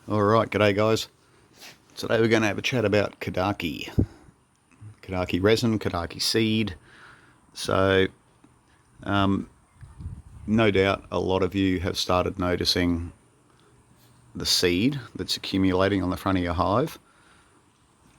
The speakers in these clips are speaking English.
Alright, g'day guys. Today we're going to have a chat about Cadaghi resin, Cadaghi seed. So, no doubt a lot of you have started noticing the seed that's accumulating on the front of your hive.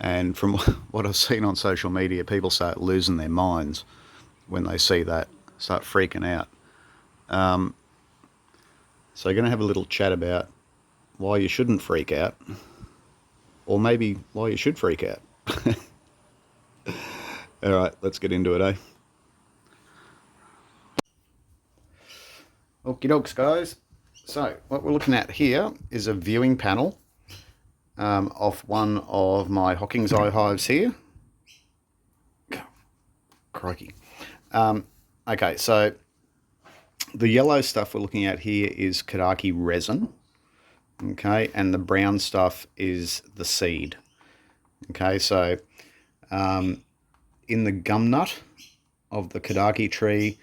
And from what I've seen on social media, people start losing their minds when they see that, start freaking out. So we're going to have a little chat about why you shouldn't freak out, or maybe why you should freak out. Alright, let's get into it, eh? Okie dokes, guys. So, what we're looking at here is a viewing panel off one of my Hocking's Eye hives here. Crikey. Okay, so the yellow stuff we're looking at here is Cadaghi resin. Okay, and the brown stuff is the seed. Okay, so in the gum nut of the Cadaghi tree,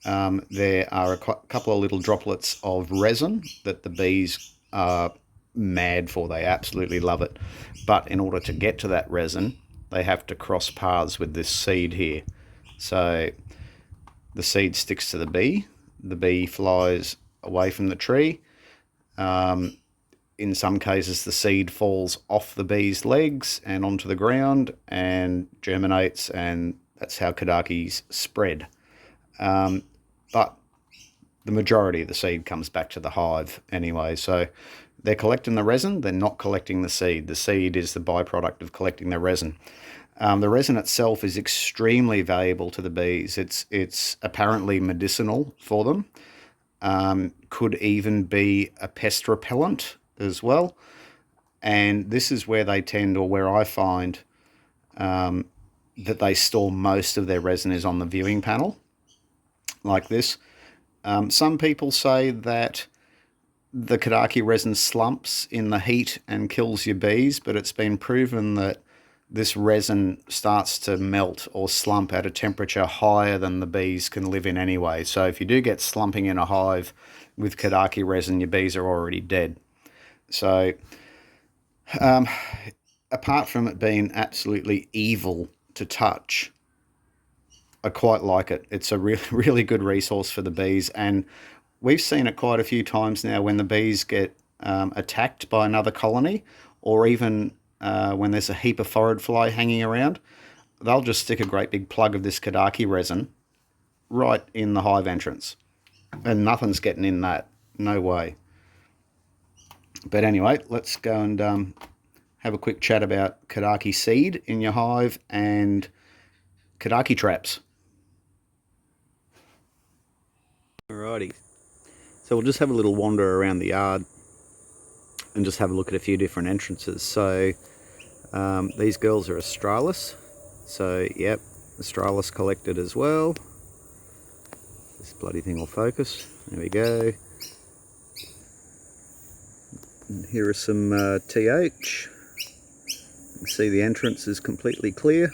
there are a couple of little droplets of resin that the bees are mad for. They absolutely love it. But in order to get to that resin, they have to cross paths with this seed here. So the seed sticks to the bee flies away from the tree. In some cases, the seed falls off the bee's legs and onto the ground and germinates, and that's how Cadaghis spread. But the majority of the seed comes back to the hive anyway. So they're collecting the resin, they're not collecting the seed. The seed is the byproduct of collecting the resin. The resin itself is extremely valuable to the bees. It's apparently medicinal for them. Could even be a pest repellent as well. And this is where they tend, or where I find that they store most of their resin, is on the viewing panel, like this. Some people say that the Cadaghi resin slumps in the heat and kills your bees, but it's been proven that this resin starts to melt or slump at a temperature higher than the bees can live in anyway. So if you do get slumping in a hive with Cadaghi resin, your bees are already dead. So apart from it being absolutely evil to touch, I quite like it. It's a really good resource for the bees, and we've seen it quite a few times now when the bees get attacked by another colony, or even when there's a heap of forage fly hanging around. They'll just stick a great big plug of this Cadaghi resin right in the hive entrance, and nothing's getting in that. No way. But anyway, let's go and have a quick chat about Cadaghi seed in your hive and Cadaghi traps. Alrighty, so we'll just have a little wander around the yard and just have a look at a few different entrances. So these girls are Australis. So yep, Australis collected as well. This bloody thing will focus. There we go. And here are some TH. You can see the entrance is completely clear.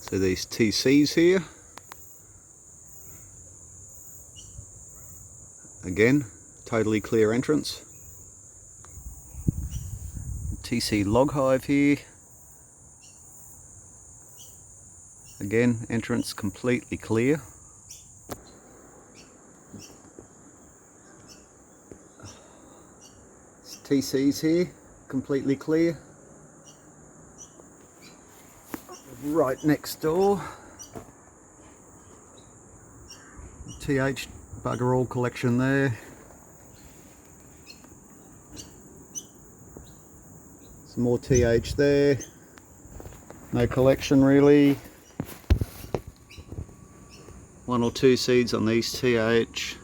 So these TCs here. Again, totally clear entrance. TC log hive here. Again, entrance completely clear. TCs here, completely clear. Right next door, TH bugger all collection there. Some more TH there. No collection really. One or two seeds on these TH.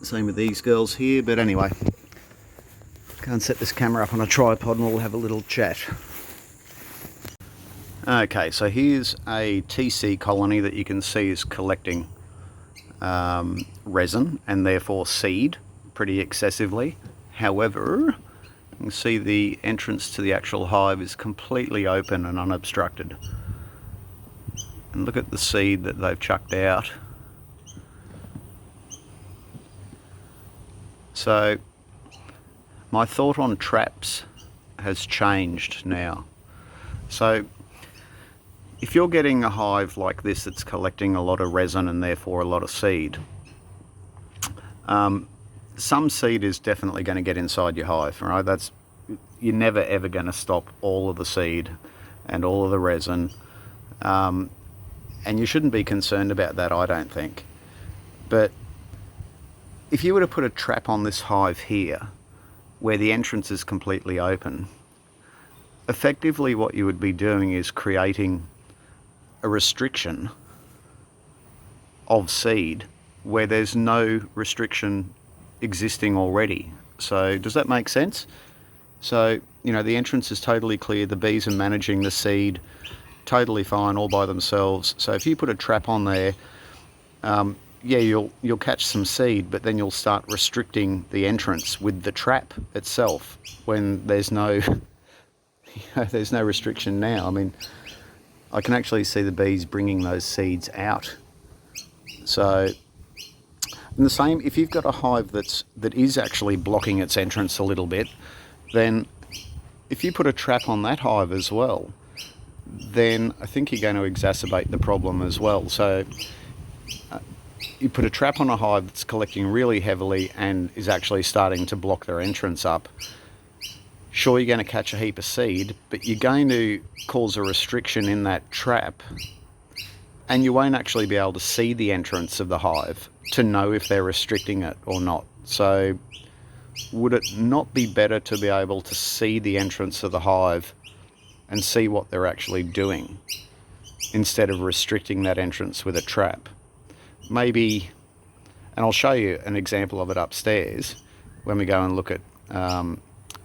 Same with these girls here, but anyway. Go and set this camera up on a tripod and we'll have a little chat. Okay, so here's a TC colony that you can see is collecting resin and therefore seed pretty excessively. However, you can see the entrance to the actual hive is completely open and unobstructed. And look at the seed that they've chucked out. So my thought on traps has changed now. So if you're getting a hive like this that's collecting a lot of resin and therefore a lot of seed, some seed is definitely going to get inside your hive, right? You're never ever going to stop all of the seed and all of the resin, and you shouldn't be concerned about that, I don't think. But if you were to put a trap on this hive here, where the entrance is completely open, effectively what you would be doing is creating a restriction of seed where there's no restriction existing already. So does that make sense? So, the entrance is totally clear, the bees are managing the seed totally fine all by themselves. So if you put a trap on there, yeah, you'll catch some seed, but then you'll start restricting the entrance with the trap itself when there's no there's no restriction now. I mean, I can actually see the bees bringing those seeds out. So, and the same, if you've got a hive that is actually blocking its entrance a little bit, then if you put a trap on that hive as well, then I think you're going to exacerbate the problem as well. So you put a trap on a hive that's collecting really heavily and is actually starting to block their entrance up. Sure, you're going to catch a heap of seed, but you're going to cause a restriction in that trap, and you won't actually be able to see the entrance of the hive to know if they're restricting it or not. So would it not be better to be able to see the entrance of the hive and see what they're actually doing instead of restricting that entrance with a trap? Maybe, and I'll show you an example of it upstairs when we go and look at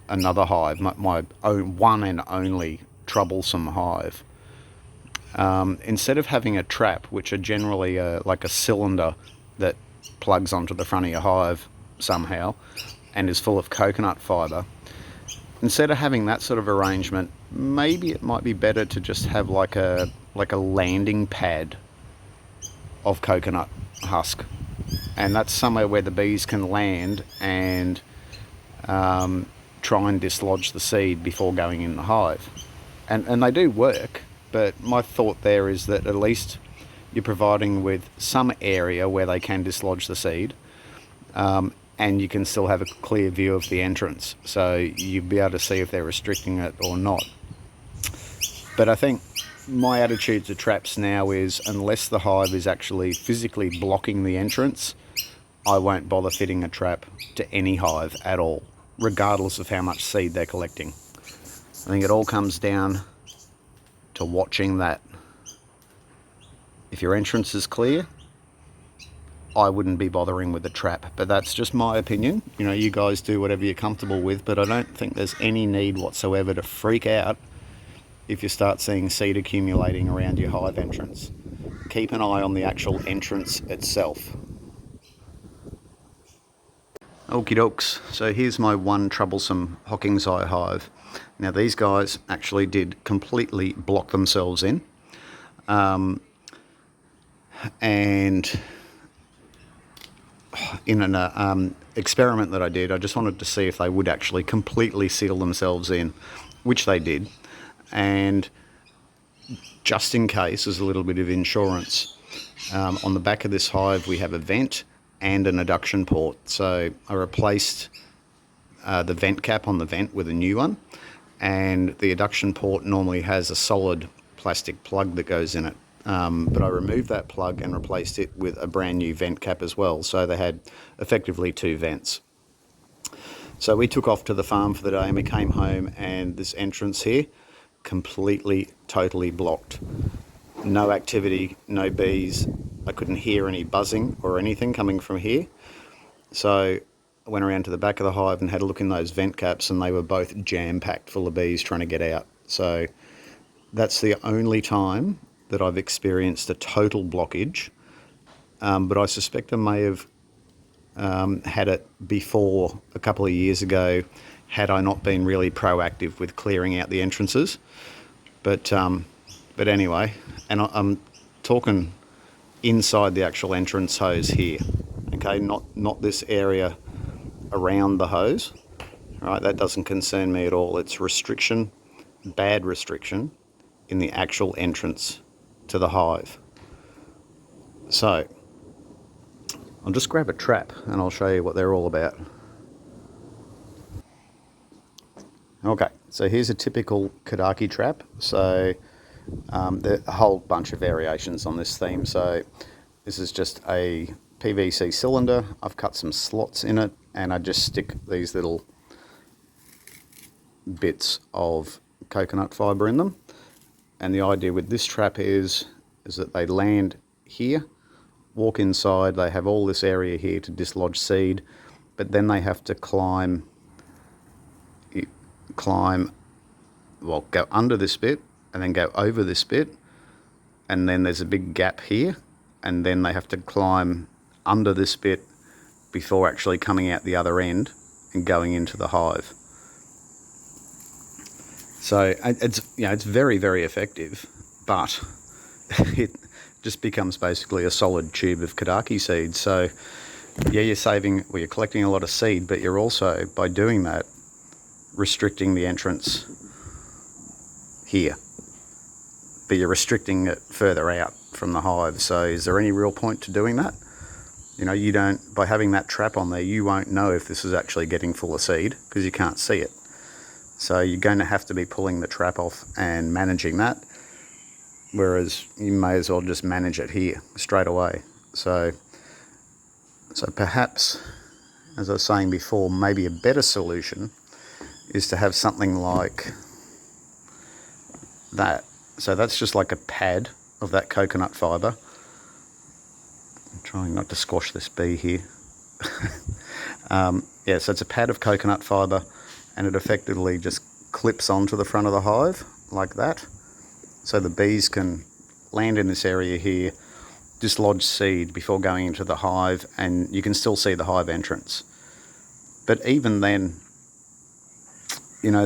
another hive, my own one and only troublesome hive. Instead of having a trap, which are generally like a cylinder that plugs onto the front of your hive somehow and is full of coconut fibre, instead of having that sort of arrangement, maybe it might be better to just have like a landing pad of coconut husk, and that's somewhere where the bees can land and try and dislodge the seed before going in the hive. And they do work, but my thought there is that at least you're providing with some area where they can dislodge the seed, and you can still have a clear view of the entrance, so you'll be able to see if they're restricting it or not. But I think my attitude to traps now is, unless the hive is actually physically blocking the entrance, I won't bother fitting a trap to any hive at all, regardless of how much seed they're collecting. I think it all comes down to watching that. If your entrance is clear, I wouldn't be bothering with the trap, but that's just my opinion. You guys do whatever you're comfortable with, but I don't think there's any need whatsoever to freak out if you start seeing seed accumulating around your hive entrance. Keep an eye on the actual entrance itself. Okie dokes, so here's my one troublesome Hocking's Eye hive. Now these guys actually did completely block themselves in, and in an experiment that I did, I just wanted to see if they would actually completely seal themselves in, which they did. And just in case, as a little bit of insurance, on the back of this hive we have a vent and an adduction port. So I replaced the vent cap on the vent with a new one, and the adduction port normally has a solid plastic plug that goes in it. But I removed that plug and replaced it with a brand new vent cap as well. So they had effectively two vents. So we took off to the farm for the day and we came home, and this entrance here, completely, totally blocked. No activity, no bees. I couldn't hear any buzzing or anything coming from here. So I went around to the back of the hive and had a look in those vent caps, and they were both jam-packed full of bees trying to get out. So that's the only time that I've experienced a total blockage, but I suspect I may have had it before a couple of years ago, had I not been really proactive with clearing out the entrances. But anyway, and I'm talking inside the actual entrance hose here, okay, not this area around the hose. Right, that doesn't concern me at all. It's restriction, bad restriction, in the actual entrance to the hive. So, I'll just grab a trap and I'll show you what they're all about. Okay, so here's a typical Cadaghi trap. So, there's a whole bunch of variations on this theme. So, this is just a PVC cylinder. I've cut some slots in it and I just stick these little bits of coconut fibre in them. And the idea with this trap is that they land here, walk inside, they have all this area here to dislodge seed, but then they have to well, go under this bit and then go over this bit, and then there's a big gap here, and then they have to climb under this bit before actually coming out the other end and going into the hive. So it's very, very effective, but it just becomes basically a solid tube of Cadaghi seed. So yeah, you're collecting a lot of seed, but you're also, by doing that, restricting the entrance here. But you're restricting it further out from the hive. So is there any real point to doing that? You don't, by having that trap on there, you won't know if this is actually getting full of seed because you can't see it. So you're going to have to be pulling the trap off and managing that, whereas you may as well just manage it here straight away. So perhaps, as I was saying before, maybe a better solution is to have something like that. So that's just like a pad of that coconut fibre. I'm trying not to squash this bee here. Yeah, so it's a pad of coconut fibre, and it effectively just clips onto the front of the hive like that. So the bees can land in this area here, dislodge seed before going into the hive, and you can still see the hive entrance. But even then,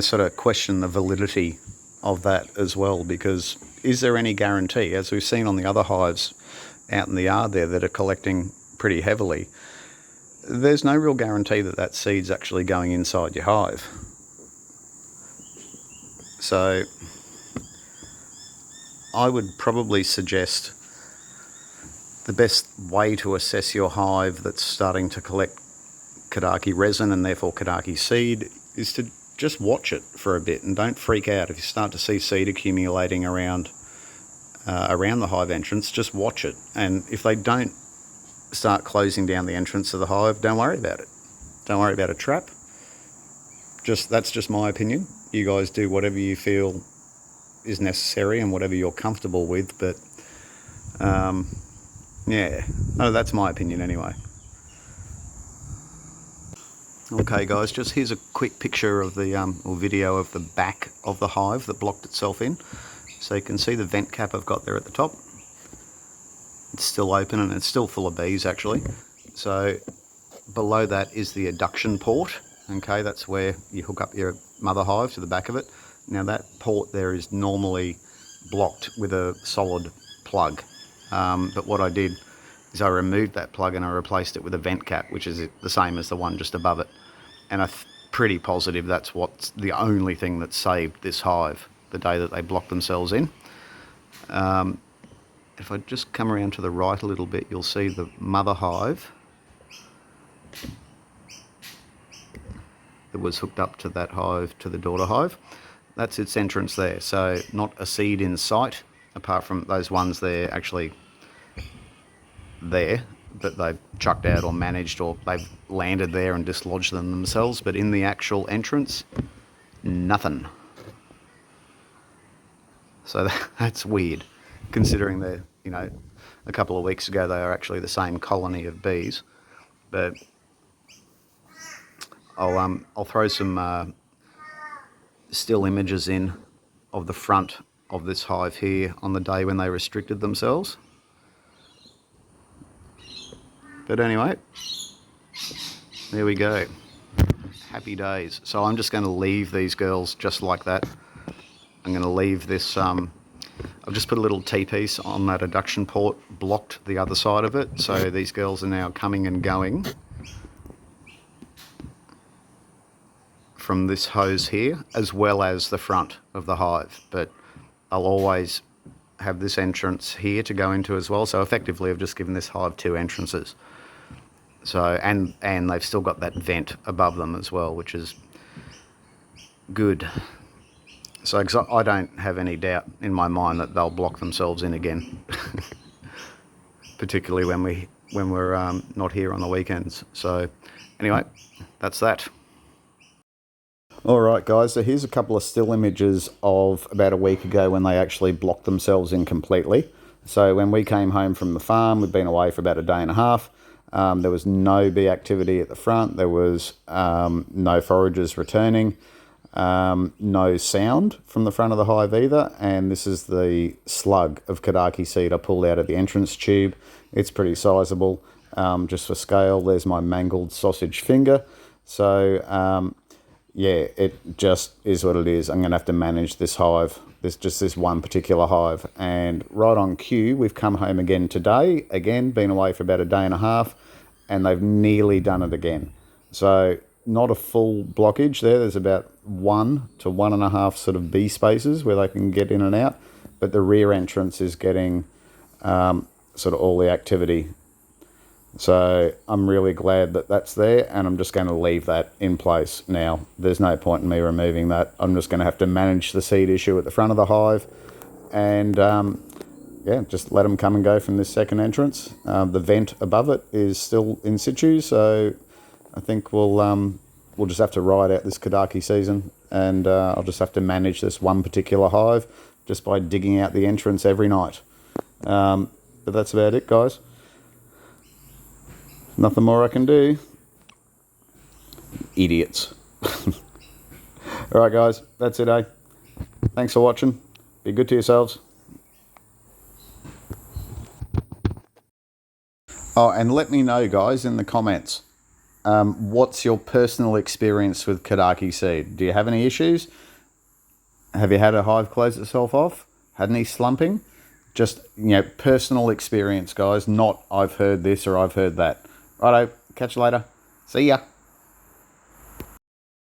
sort of question the validity of that as well, because is there any guarantee, as we've seen on the other hives out in the yard there that are collecting pretty heavily, there's no real guarantee that that seed's actually going inside your hive. So I would probably suggest the best way to assess your hive that's starting to collect Cadaghi resin and therefore Cadaghi seed is to just watch it for a bit and don't freak out. If you start to see seed accumulating around the hive entrance, just watch it. And if they don't start closing down the entrance of the hive, don't worry about it. Don't worry about a trap. That's just my opinion. You guys do whatever you feel is necessary and whatever you're comfortable with, but yeah, no, that's my opinion anyway. Okay guys, just here's a quick picture of the or video of the back of the hive that blocked itself in. So you can see the vent cap I've got there at the top. It's still open and it's still full of bees actually. So below that is the adduction port. Okay, that's where you hook up your mother hive to the back of it. Now that port there is normally blocked with a solid plug. But what I did is I removed that plug and I replaced it with a vent cap, which is the same as the one just above it. And I'm pretty positive that's what's the only thing that saved this hive the day that they blocked themselves in. If I just come around to the right a little bit, you'll see the mother hive that was hooked up to that hive, to the daughter hive. That's its entrance there. So not a seed in sight, apart from those ones there actually there that they've chucked out or managed, or they've landed there and dislodged them themselves. But in the actual entrance, nothing. So that's weird, considering they're, a couple of weeks ago they were actually the same colony of bees. But I'll throw some still images in of the front of this hive here on the day when they restricted themselves. But anyway, there we go. Happy days. So I'm just going to leave these girls just like that. I'm going to leave this, I've just put a little T-piece on that adduction port, blocked the other side of it. So these girls are now coming and going from this hose here, as well as the front of the hive, but I'll always have this entrance here to go into as well. So effectively I've just given this hive 2 entrances. So, and they've still got that vent above them as well, which is good. So I don't have any doubt in my mind that they'll block themselves in again, particularly when we're not here on the weekends. So anyway, that's that. All right, guys, so here's a couple of still images of about a week ago when they actually blocked themselves in completely. So when we came home from the farm, we'd been away for about a day and a half. There was no bee activity at the front. There was no foragers returning, no sound from the front of the hive either. And this is the slug of Cadaghi seed I pulled out of the entrance tube. It's pretty sizable. Just for scale, there's my mangled sausage finger. So yeah, it just is what it is. I'm going to have to manage this hive, this one particular hive. And right on cue, we've come home again today. Again, been away for about a day and a half, and they've nearly done it again. So not a full blockage there. There's about 1 to 1.5 sort of bee spaces where they can get in and out. But the rear entrance is getting sort of all the activity. So I'm really glad that that's there, and I'm just going to leave that in place now. There's no point in me removing that. I'm just going to have to manage the seed issue at the front of the hive, and yeah, just let them come and go from this second entrance. The vent above it is still in situ, so I think we'll just have to ride out this Cadaghi season, and I'll just have to manage this one particular hive just by digging out the entrance every night. But that's about it, guys. Nothing more I can do. Idiots. Alright guys, that's it, eh? Thanks for watching. Be good to yourselves. Oh, and let me know, guys, in the comments, what's your personal experience with Cadaghi seed? Do you have any issues? Have you had a hive close itself off? Had any slumping? Just, personal experience, guys, not I've heard this or I've heard that. Righto, catch you later. See ya.